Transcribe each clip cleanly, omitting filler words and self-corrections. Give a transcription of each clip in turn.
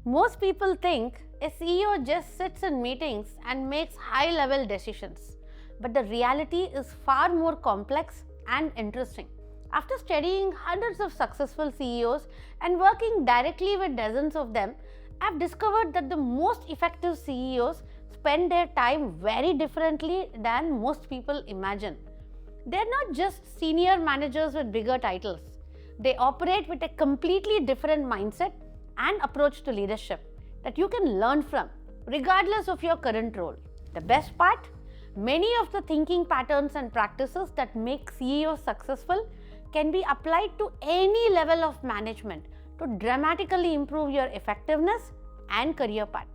Most people think a CEO just sits in meetings and makes high-level decisions, but the reality is far more complex and interesting. After studying hundreds of successful CEOs and working directly with dozens of them, I've discovered that the most effective CEOs spend their time very differently than most people imagine. They're not just senior managers with bigger titles. They operate with a completely different mindset and approach to leadership that you can learn from, regardless of your current role. The best part? Many of the thinking patterns and practices that make CEOs successful can be applied to any level of management to dramatically improve your effectiveness and career path.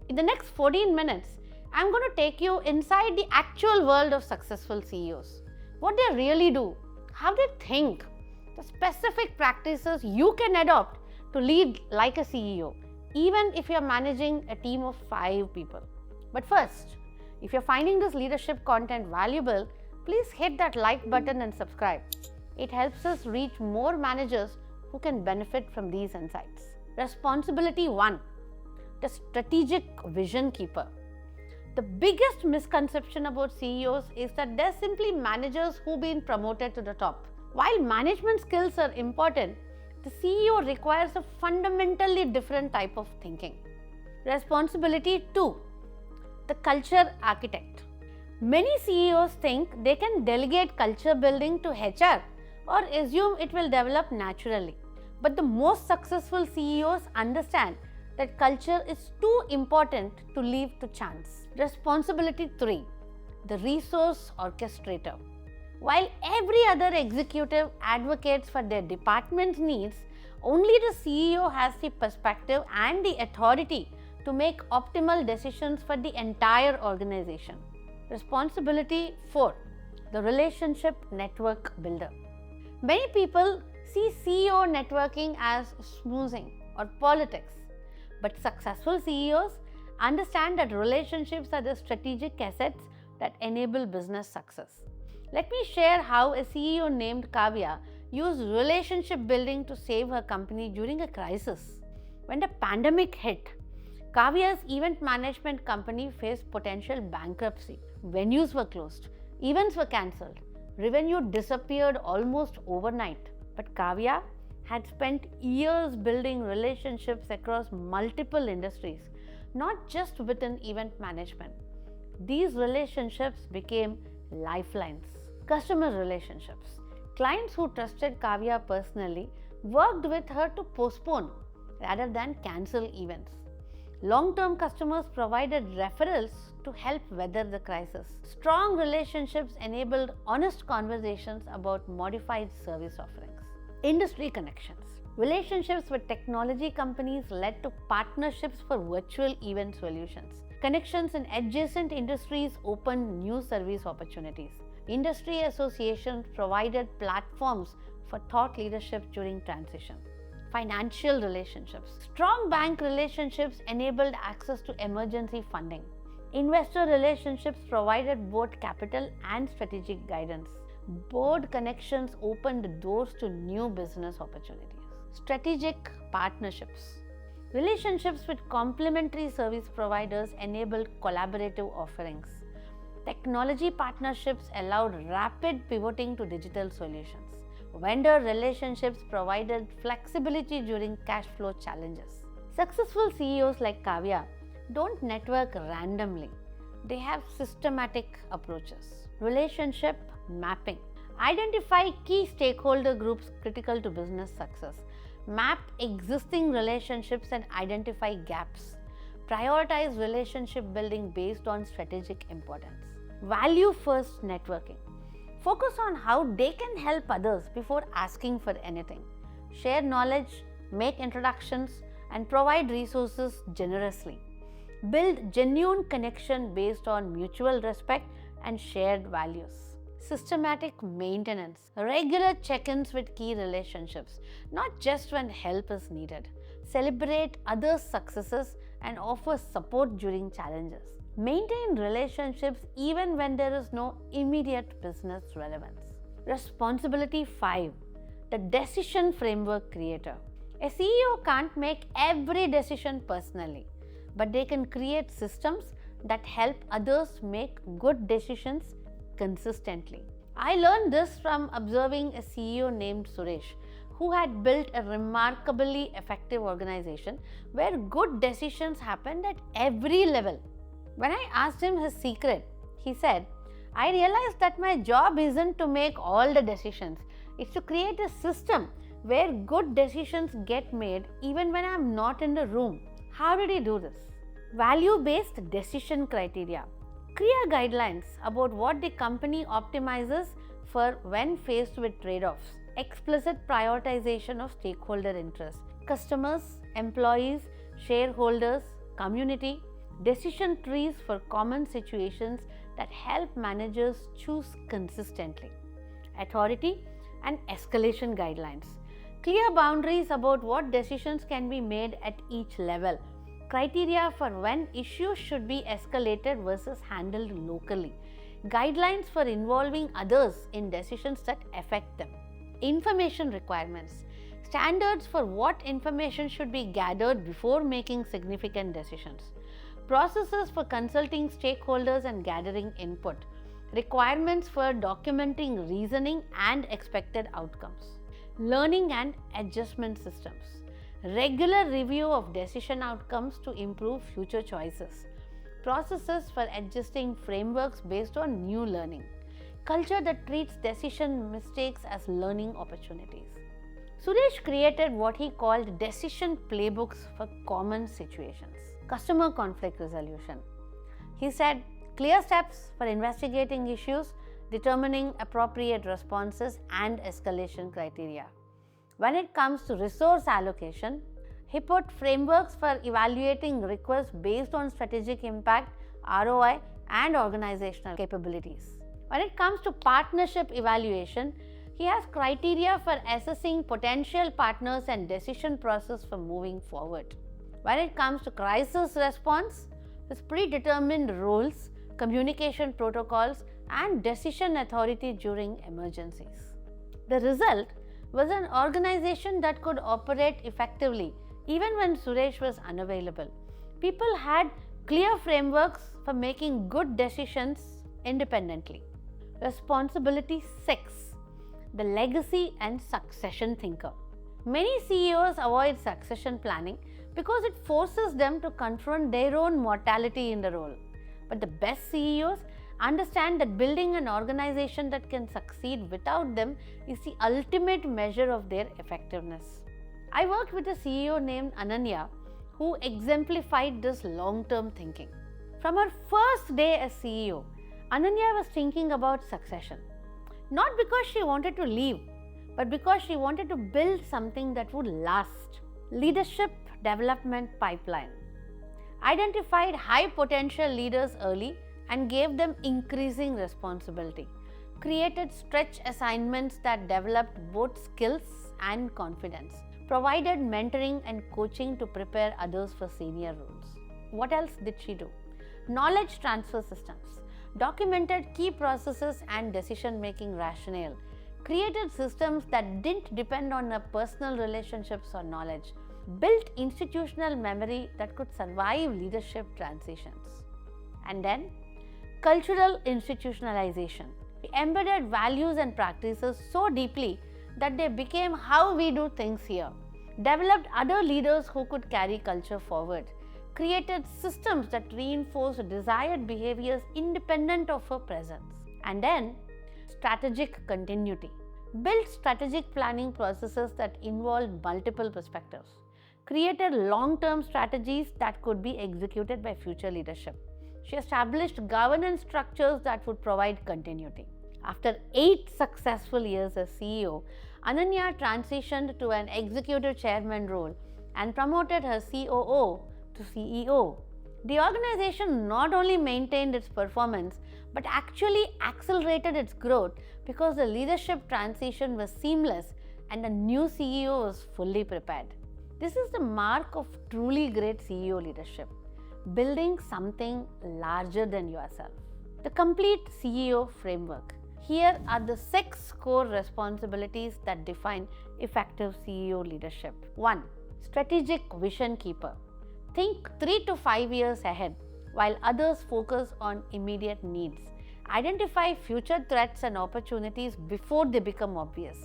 In the next 14 minutes, I'm going to take you inside the actual world of successful CEOs. What they really do, how they think, the specific practices you can adopt to lead like a CEO, even if you're managing a team of 5 people. But first, if you're finding this leadership content valuable, please hit that like button and subscribe. It helps us reach more managers who can benefit from these insights. Responsibility 1, the strategic vision keeper. The biggest misconception about CEOs is that they're simply managers who've been promoted to the top. While management skills are important, the CEO requires a fundamentally different type of thinking. Responsibility 2, the culture architect. Many CEOs think they can delegate culture building to HR or assume it will develop naturally. But the most successful CEOs understand that culture is too important to leave to chance. Responsibility 3, the resource orchestrator. While every other executive advocates for their department's needs, only the CEO has the perspective and the authority to make optimal decisions for the entire organization. Responsibility 4, the relationship network builder. Many people see CEO networking as schmoozing or politics, but successful CEOs understand that relationships are the strategic assets that enable business success. Let me share how a CEO named Kavya used relationship building to save her company during a crisis. When the pandemic hit, Kavya's event management company faced potential bankruptcy. Venues were closed, events were cancelled, revenue disappeared almost overnight. But Kavya had spent years building relationships across multiple industries, not just within event management. These relationships became lifelines. Customer relationships. Clients who trusted Kavya personally worked with her to postpone rather than cancel events. Long-term customers provided referrals to help weather the crisis. Strong relationships enabled honest conversations about modified service offerings. Industry connections. Relationships with technology companies led to partnerships for virtual event solutions. Connections in adjacent industries opened new service opportunities. Industry associations provided platforms for thought leadership during transition. Financial relationships. Strong bank relationships enabled access to emergency funding. Investor relationships provided both capital and strategic guidance. Board connections opened doors to new business opportunities. Strategic partnerships. Relationships with complementary service providers enabled collaborative offerings. Technology partnerships allowed rapid pivoting to digital solutions. Vendor relationships provided flexibility during cash flow challenges. Successful CEOs like Kavya don't network randomly. They have systematic approaches. Relationship mapping. Identify key stakeholder groups critical to business success. Map existing relationships and identify gaps. Prioritize relationship building based on strategic importance. Value first networking. Focus on how they can help others before asking for anything. Share knowledge, make introductions, and provide resources generously. Build genuine connection based on mutual respect and shared values. Systematic maintenance. Regular check-ins with key relationships, not just when help is needed. Celebrate others' successes and offer support during challenges. Maintain relationships even when there is no immediate business relevance. Responsibility 5. The decision framework creator. A CEO can't make every decision personally, but they can create systems that help others make good decisions consistently. I learned this from observing a CEO named Suresh, who had built a remarkably effective organization where good decisions happened at every level. When I asked him his secret, he said, I realized that my job isn't to make all the decisions, it's to create a system where good decisions get made even when I'm not in the room. How did he do this? Value-based decision criteria. Clear guidelines about what the company optimizes for when faced with trade-offs. Explicit prioritization of stakeholder interests. Customers, employees, shareholders, community. Decision trees for common situations that help managers choose consistently. Authority and escalation guidelines. Clear boundaries about what decisions can be made at each level. Criteria for when issues should be escalated versus handled locally. Guidelines for involving others in decisions that affect them. Information requirements. Standards for what information should be gathered before making significant decisions. Processes for consulting stakeholders and gathering input. Requirements for documenting reasoning and expected outcomes. Learning and adjustment systems. Regular review of decision outcomes to improve future choices. Processes for adjusting frameworks based on new learning. Culture that treats decision mistakes as learning opportunities. Suresh created what he called decision playbooks for common situations. Customer conflict resolution. He said clear steps for investigating issues, determining appropriate responses, and escalation criteria. When it comes to resource allocation, he put frameworks for evaluating requests based on strategic impact, ROI, and organizational capabilities. When it comes to partnership evaluation, he has criteria for assessing potential partners and decision process for moving forward. When it comes to crisis response, his predetermined rules, communication protocols, and decision authority during emergencies. The result was an organization that could operate effectively even when Suresh was unavailable. People had clear frameworks for making good decisions independently. Responsibility 6. The legacy and succession thinker. Many CEOs avoid succession planning because it forces them to confront their own mortality in the role. But the best CEOs understand that building an organization that can succeed without them is the ultimate measure of their effectiveness. I worked with a CEO named Ananya who exemplified this long-term thinking. From her first day as CEO, Ananya was thinking about succession. Not because she wanted to leave, but because she wanted to build something that would last. Leadership development pipeline. Identified high potential leaders early and gave them increasing responsibility. Created stretch assignments that developed both skills and confidence. Provided mentoring and coaching to prepare others for senior roles. What else did she do? Knowledge transfer systems. Documented key processes and decision-making rationale. Created systems that didn't depend on her personal relationships or knowledge. Built institutional memory that could survive leadership transitions. And then, cultural institutionalization. We embedded values and practices so deeply that they became how we do things here. Developed other leaders who could carry culture forward. Created systems that reinforced desired behaviors independent of her presence. And then, strategic continuity. Built strategic planning processes that involved multiple perspectives. Created long-term strategies that could be executed by future leadership. She established governance structures that would provide continuity. After 8 successful years as CEO, Ananya transitioned to an executive chairman role and promoted her COO to CEO. The organization not only maintained its performance but actually accelerated its growth because the leadership transition was seamless and the new CEO was fully prepared. This is the mark of truly great CEO leadership. Building something larger than yourself. The complete CEO framework. Here are the 6 core responsibilities that define effective CEO leadership. 1. Strategic vision keeper. Think 3 to 5 years ahead while others focus on immediate needs. Identify future threats and opportunities before they become obvious.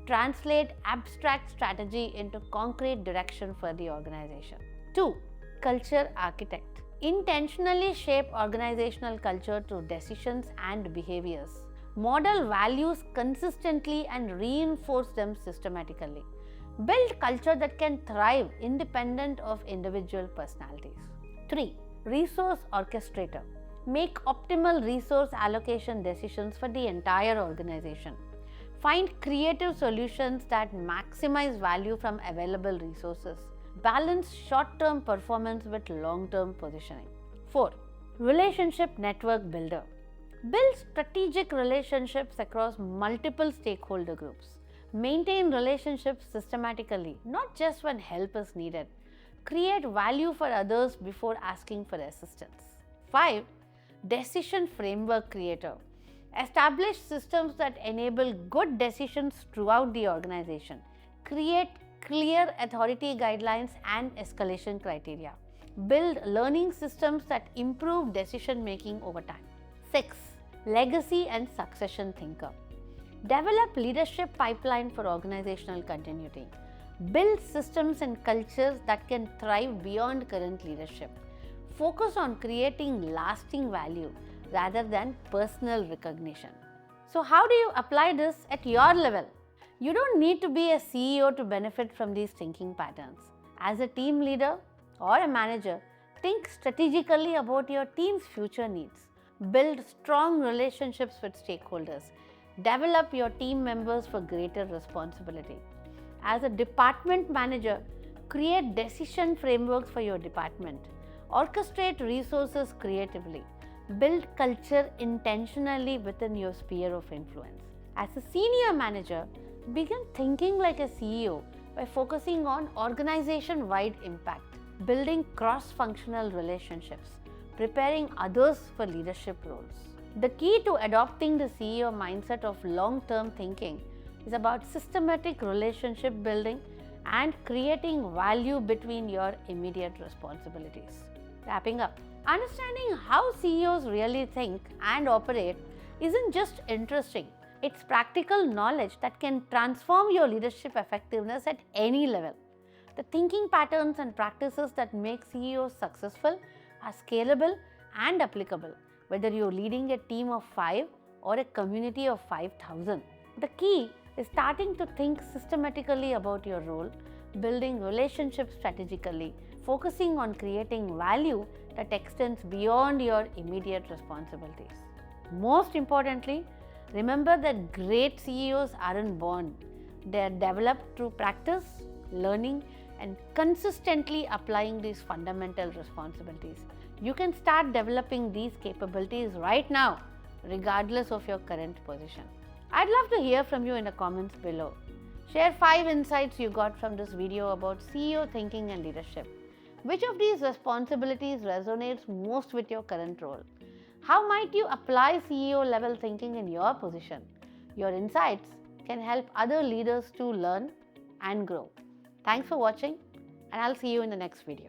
Translate abstract strategy into concrete direction for the organization. 2. Culture architect. Intentionally shape organizational culture through decisions and behaviors. Model values consistently and reinforce them systematically. Build culture that can thrive independent of individual personalities. 3. Resource orchestrator. Make optimal resource allocation decisions for the entire organization. Find creative solutions that maximize value from available resources. Balance short-term performance with long-term positioning. 4. Relationship network builder. Build strategic relationships across multiple stakeholder groups. Maintain relationships systematically, not just when help is needed. Create value for others before asking for assistance. 5. Decision framework creator. Establish systems that enable good decisions throughout the organization. Create clear authority guidelines and escalation criteria. Build learning systems that improve decision making over time. 6. Legacy and succession thinker. Develop leadership pipeline for organizational continuity. Build systems and cultures that can thrive beyond current leadership. Focus on creating lasting value rather than personal recognition. So how do you apply this at your level? You don't need to be a CEO to benefit from these thinking patterns. As a team leader or a manager, think strategically about your team's future needs. Build strong relationships with stakeholders. Develop your team members for greater responsibility. As a department manager, create decision frameworks for your department. Orchestrate resources creatively. Build culture intentionally within your sphere of influence. As a senior manager, begin thinking like a CEO by focusing on organization-wide impact, building cross-functional relationships, preparing others for leadership roles. The key to adopting the CEO mindset of long-term thinking is about systematic relationship building and creating value between your immediate responsibilities. Wrapping up, understanding how CEOs really think and operate isn't just interesting, it's practical knowledge that can transform your leadership effectiveness at any level. The thinking patterns and practices that make CEOs successful are scalable and applicable, whether you're leading a team of 5 or a community of 5,000. The key is starting to think systematically about your role, building relationships strategically, focusing on creating value that extends beyond your immediate responsibilities. Most importantly, remember that great CEOs aren't born. They are developed through practice, learning, and consistently applying these fundamental responsibilities. You can start developing these capabilities right now, regardless of your current position. I'd love to hear from you in the comments below. Share 5 insights you got from this video about CEO thinking and leadership. Which of these responsibilities resonates most with your current role? How might you apply CEO level thinking in your position? Your insights can help other leaders to learn and grow. Thanks for watching, and I'll see you in the next video.